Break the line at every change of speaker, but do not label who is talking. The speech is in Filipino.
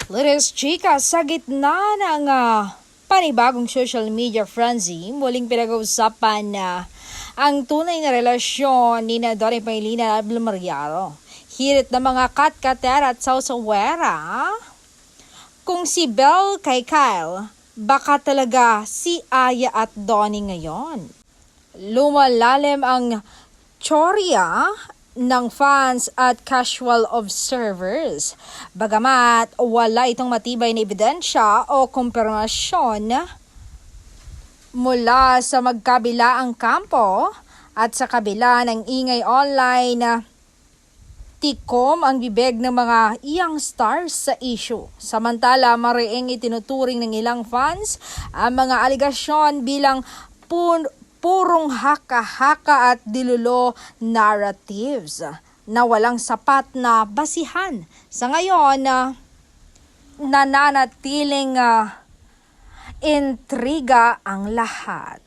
Liris Chika, sa gitna ng panibagong social media frenzy, muling pinag-uusapan na ang tunay na relasyon ni Donnie Paylina at Blumaryaro. Hirit na mga kat-katera at sausawera. Kung si Belle kay Kyle, baka talaga si Aya at Donnie ngayon. Lumalalim ang tsorya ng fans at casual observers. Bagamat wala itong matibay na ebidensya o kumpirmasyon mula sa magkabilaang kampo at sa kabila ng ingay online, tikom ang bibig ng mga young stars sa issue. Samantala, mariing itinuturing ng ilang fans ang mga aligasyon bilang purong haka-haka at dilulo narratives na walang sapat na basihan. Sa ngayon, nananatiling intriga ang lahat.